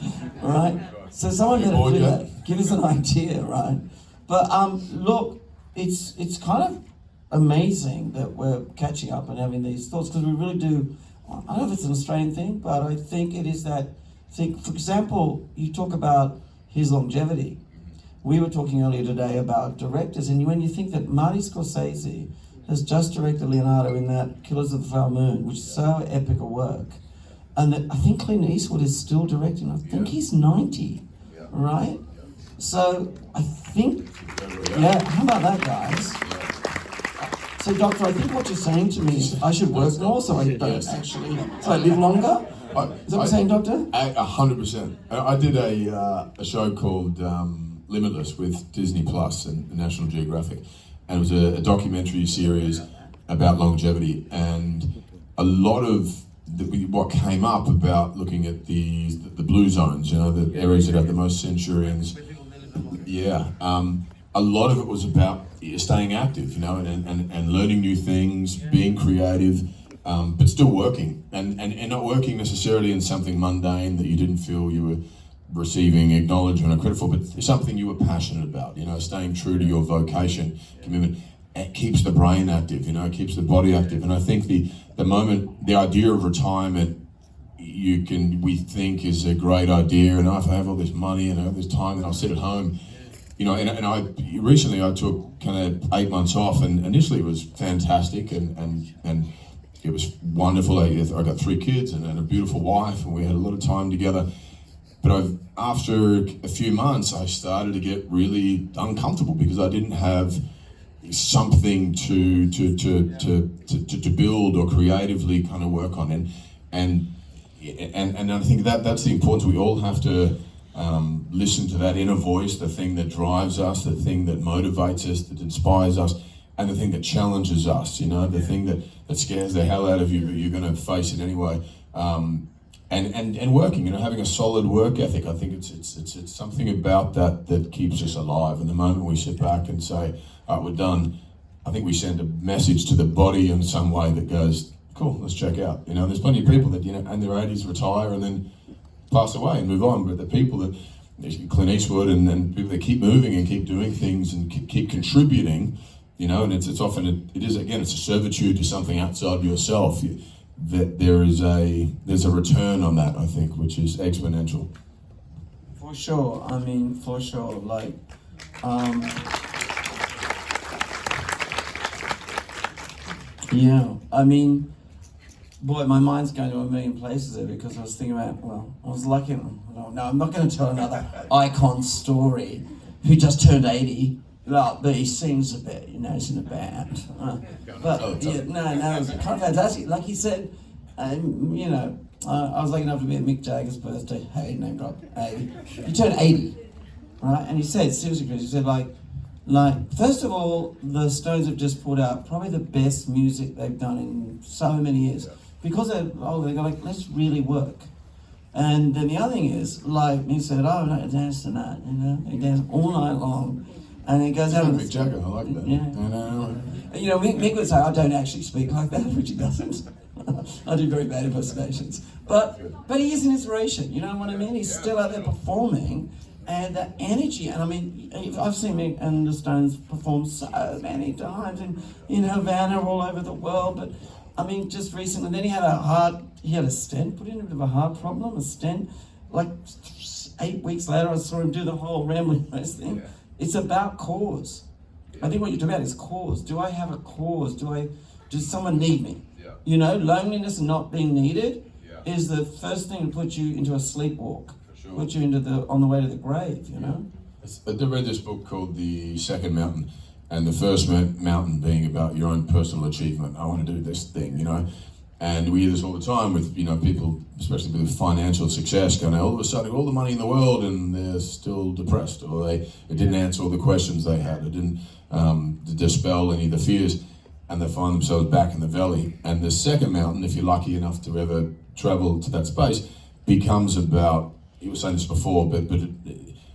Right? So someone better do that. Give us an idea, right? But look, it's kind of amazing that we're catching up and having these thoughts, because we really do. I don't know if it's an Australian thing, but I think it is that thing. For example, you talk about his longevity. We were talking earlier today about directors, and when you think that Marty Scorsese has just directed Leonardo in that Killers of the Flower Moon, which is so epic a work, and that I think Clint Eastwood is still directing. I think he's 90, right? So I think, how about that, guys? So, Doctor, I think what you're saying to me is I should work more so I don't actually, so I live longer? Is that what you're saying, Doctor? 100%. I did a show called Limitless with Disney Plus and National Geographic, and it was a documentary series about longevity, and a lot of what came up about looking at the blue zones, you know, the areas that have the most centurions. A lot of it was about staying active, you know, and learning new things, being creative, but still working, and not working necessarily in something mundane that you didn't feel you were receiving acknowledgement or credit for, but something you were passionate about, you know, staying true to your vocation, commitment. It keeps the brain active, you know, it keeps the body active. And I think the idea of retirement, we think is a great idea, and if I have all this money and I have this time, then I'll sit at home. You know, and I recently took kind of 8 months off, and initially it was fantastic, and it was wonderful. I got 3 kids and a beautiful wife, and we had a lot of time together. But after a few months, I started to get really uncomfortable because I didn't have something to build or creatively kind of work on, and I think that's the importance. We all have to listen to that inner voice, the thing that drives us, the thing that motivates us, that inspires us, and the thing that challenges us, you know, the thing that scares the hell out of you, but you're going to face it anyway. And working, you know, having a solid work ethic. I think it's something about that keeps us alive. And the moment we sit back and say, all right, we're done, I think we send a message to the body in some way that goes, cool, let's check out. You know, there's plenty of people that, you know, in their 80s retire and then pass away and move on, but the people that, Clint Eastwood and people that keep moving and keep doing things and keep contributing, you know, and it's often, it's a servitude to something outside yourself. That there's a return on that, I think, which is exponential. For sure. I mean, for sure. Like, yeah. I mean, boy, my mind's going to a million places there because I was thinking about, well, I was lucky. No, I'm not going to tell another icon story who just turned 80. Well, but he sings a bit, you know, he's in a band. But yeah, no, it was kind of fantastic. Like he said, you know, I was lucky enough to be at Mick Jagger's birthday. Hey, name drop, 80. He turned 80, right? And he said, seriously, Chris, he said, like, first of all, the Stones have just put out probably the best music they've done in so many years. Because they're old, they go like, let's really work. And then the other thing is, like, he said, oh, no, dance tonight, you know? He danced all night long. And he goes out and Mick Jagger, I like that. Yeah. I know. You know, Mick would say, I don't actually speak like that, which he doesn't. I do very bad impersonations. But he is an inspiration, you know what I mean? He's still out there performing, and that energy. And I mean, I've seen Mick and the Stones perform so many times, and, you know, Vanna all over the world. But I mean, just recently, then he had a stent put in, a bit of a heart problem, a stent. Like 8 weeks later, I saw him do the whole rambling race thing. Yeah. It's about cause. I think what you're talking about is cause. Do I have a cause? Does someone need me? Yeah. You know, loneliness and not being needed is the first thing to put you into a sleepwalk. For sure. Put you on the way to the grave, you know? I read this book called The Second Mountain, and the first mountain being about your own personal achievement. I want to do this thing, you know? And we hear this all the time with, you know, people, especially with financial success, going, all of a sudden, all the money in the world, and they're still depressed, or it didn't answer all the questions they had, it didn't dispel any of the fears. and they find themselves back in the valley. And the second mountain, if you're lucky enough to ever travel to that space, becomes about, you were saying this before, but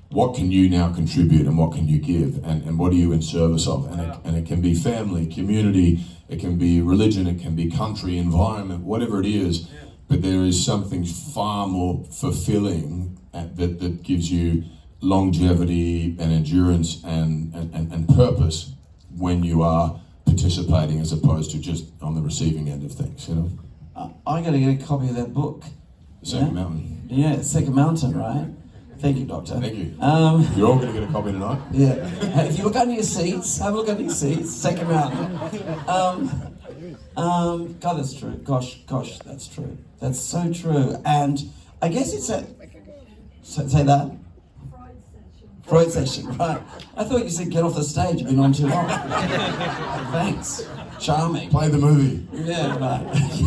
what can you now contribute and what can you give, and what are you in service of? And it can be family, community, it can be religion, it can be country, environment, whatever it is, but there is something far more fulfilling that gives you longevity and endurance and purpose when you are participating as opposed to just on the receiving end of things, you know? I got to get a copy of that book. The Second Mountain. Yeah, Second Mountain, right? Thank you, Doctor. Thank you. You're all going to get a copy tonight? Yeah. Hey, if you look under your seats, have a look under your seats. Second Mountain. God, that's true. Gosh, that's true. That's so true. And I guess it's a... Say that? Freud session, right. I thought you said get off the stage, you've been on too long. Thanks. Charming. Play the movie. Yeah, right.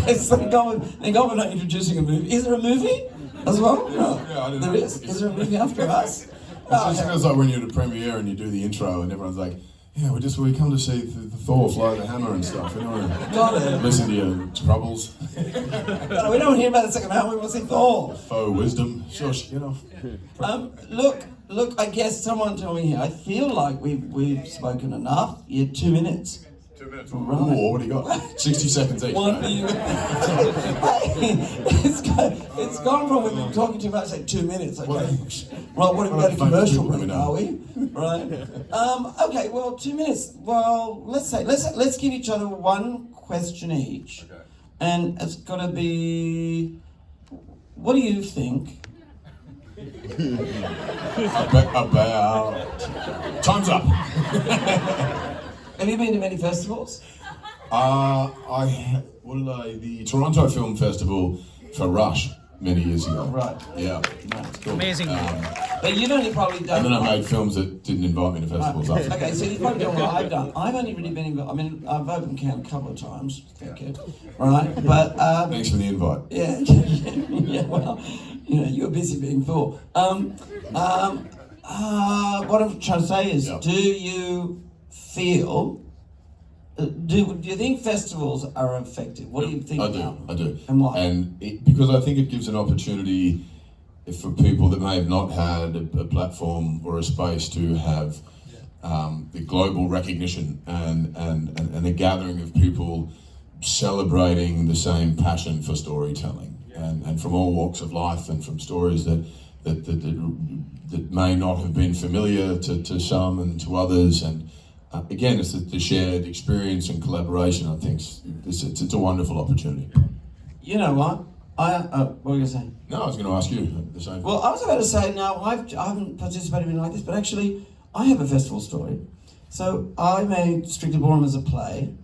Yes, thank God we're not introducing a movie. Is there a movie as well? No. Yeah, I didn't there know. is? Is there a movie after us? It just feels like when you're at a premiere and you do the intro and everyone's like, yeah, we come to see the Thor fly the hammer and stuff. We don't want Got to it. listen to your troubles. No, we don't want to hear about the second mountain, we want to see Thor. Faux wisdom. Shush, you know. Look, I guess someone told me here, I feel like we've spoken enough. You had 2 minutes. 2 minutes. Right. Ooh, what do you got? 60 seconds each. One Right? It's gone from we've been talking too much, like 2 minutes. Okay. Right, what have we got a Famous commercial people break, we know. are we? Right. Okay, well, 2 minutes. Well, let's give each other one question each. Okay. And it's gotta be, what do you think? About time's up. Have you been to many festivals? The Toronto Film Festival for Rush many years ago. Right. Yeah. Right, cool. Amazing. But you've only probably done... And then I made films that didn't invite me to festivals after. Okay, so you've probably done what I've done. I've only really been involved. I mean, I've opened camp a couple of times. Thank you. Right, but Thanks for the invite. yeah. Well, you know, you're busy being Thor. What I'm trying to say is, Yeah. do you feel? Do you think festivals are effective? What do you think? I about them? do. And why? Because I think it gives an opportunity for people that may have not had a platform or a space to have the global recognition and a gathering of people celebrating the same passion for storytelling and from all walks of life and from stories that may not have been familiar to some and to others. And again, it's the shared experience and collaboration. I think it's a wonderful opportunity. You know what? What were you going to say? No, I was going to ask you the same. Well, I was about to say, no, I haven't participated in like this, but actually, I have a festival story. So I made Strictly Ballroom as a play,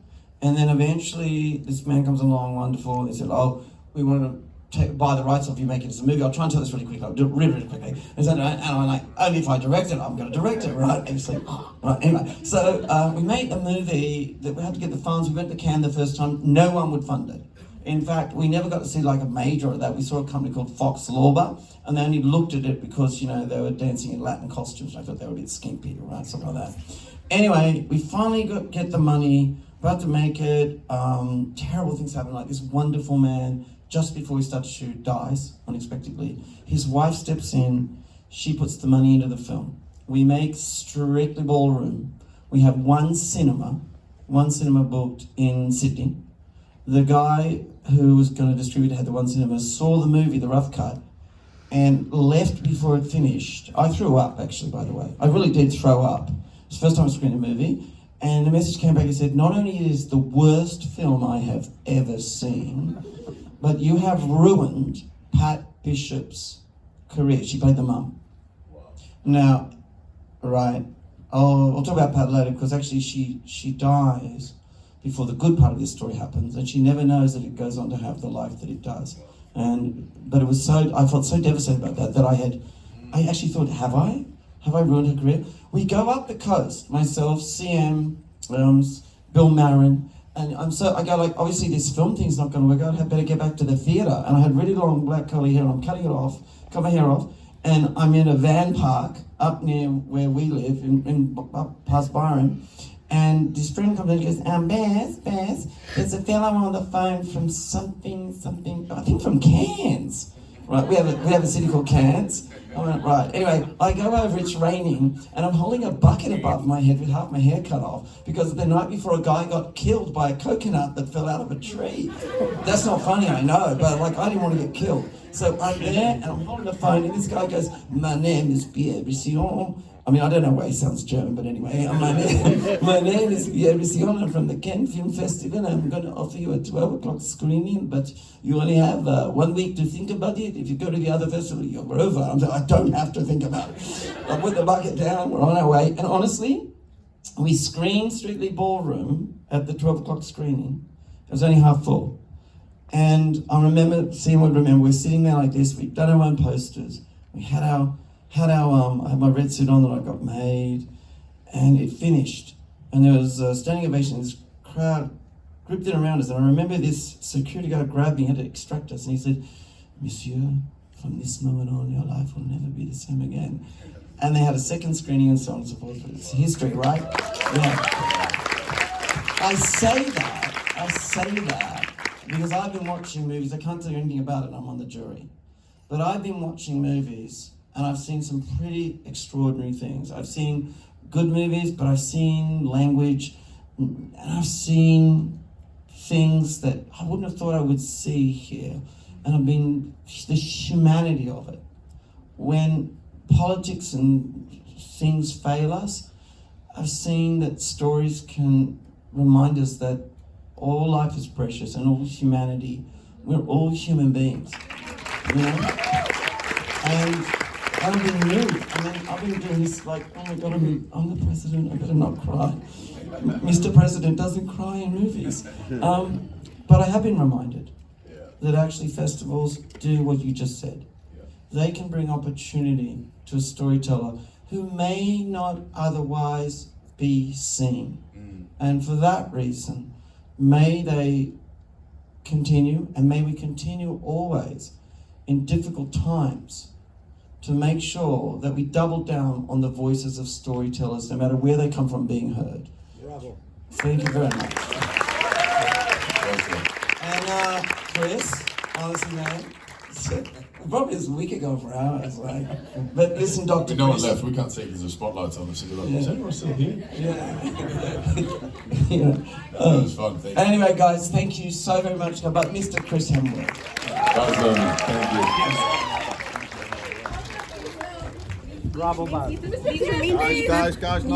and then eventually this man comes along, wonderful, and he said, oh, we want to buy the rights off you, make it as a movie. I'll try and tell this really quickly. I'll do it really quickly. And I'm like, only if I direct it, I'm going to direct it, right? And like, right, anyway. So we made a movie that we had to get the funds. We went to Cannes the first time. No one would fund it. In fact, we never got to see like a major of that. We saw a company called Fox Lorber, and they only looked at it because, you know, they were dancing in Latin costumes. I thought they were a bit skimpy, right? Something like that. Anyway, we finally get the money, about to make it. Terrible things happen. Like this wonderful man, just before we start to shoot, dies unexpectedly. His wife steps in. She puts the money into the film. We make Strictly Ballroom. We have one cinema booked in Sydney. The guy who was going to distribute it had the one cinema, saw the movie, the rough cut, and left before it finished. I threw up, actually, by the way. I really did throw up. It's the first time I screened a movie. And the message came back and said, not only is the worst film I have ever seen, but you have ruined Pat Bishop's career. She played the mum. Now, right, I'll talk about Pat later, because actually she dies before the good part of this story happens, and she never knows that it goes on to have the life that it does. But it was I felt so devastated about that I actually thought, have I ruined her career? We go up the coast, myself, CM, Bill Marin, and I go like, obviously this film thing's not going to work out, I better get back to the theatre. And I had really long black curly hair, and I'm cutting it off, cut my hair off, and I'm in a van park up near where we live, up past Byron. And this friend comes in and goes, Baz, there's a fellow on the phone from something, I think from Cairns. Right, we have a city called Cairns. I went, right, anyway, I go over, it's raining, and I'm holding a bucket above my head with half my hair cut off because the night before a guy got killed by a coconut that fell out of a tree. That's not funny, I know, but like I didn't want to get killed. So I'm there, and I'm holding the phone, and this guy goes, my name is Pierre Brission. I mean, I don't know why he sounds German, but anyway, my name is Pierre Brission. I'm from the Cannes Film Festival. I'm going to offer you a 12 o'clock screening, but you only have 1 week to think about it. If you go to the other festival, you're over. I don't have to think about it. I put the bucket down, we're on our way. And honestly, we screened Strictly Ballroom at the 12 o'clock screening. It was only half full. And I remember, we're sitting there like this, we'd done our own posters. We had I had my red suit on that I got made, and it finished. And there was a standing ovation, this crowd grouped in around us. And I remember this security guard grabbed me, had to extract us, and he said, Monsieur, from this moment on, your life will never be the same again. And they had a second screening and so on and so forth. It's history, right? Yeah. I say that because I've been watching movies. I can't tell you anything about it, I'm on the jury. But I've been watching movies and I've seen some pretty extraordinary things. I've seen good movies, but I've seen language, and I've seen things that I wouldn't have thought I would see here. And I've been, the humanity of it. When politics and things fail us, I've seen that stories can remind us that all life is precious and all humanity, we're all human beings, you know? And I've been moved. I mean, I've been doing this like, oh my God, I'm the president, I better not cry. Mr. President doesn't cry in movies. But I have been reminded that actually festivals do what you just said. They can bring opportunity to a storyteller who may not otherwise be seen. And for that reason, may they continue, and may we continue always in difficult times to make sure that we double down on the voices of storytellers, no matter where they come from, being heard. Bravo. Thank you very much. And Chris, honestly, man, probably was a week ago for hours, like. But listen, Dr. No one Chris, left. We can't take there's a spotlight on us. Like, Yeah. is anyone still here? Yeah. That was fun. Thank you. Anyway, guys, thank you so very much. About Mr. Chris Hemsworth. That was thank you. Bravo, Baz. These are Guys, no.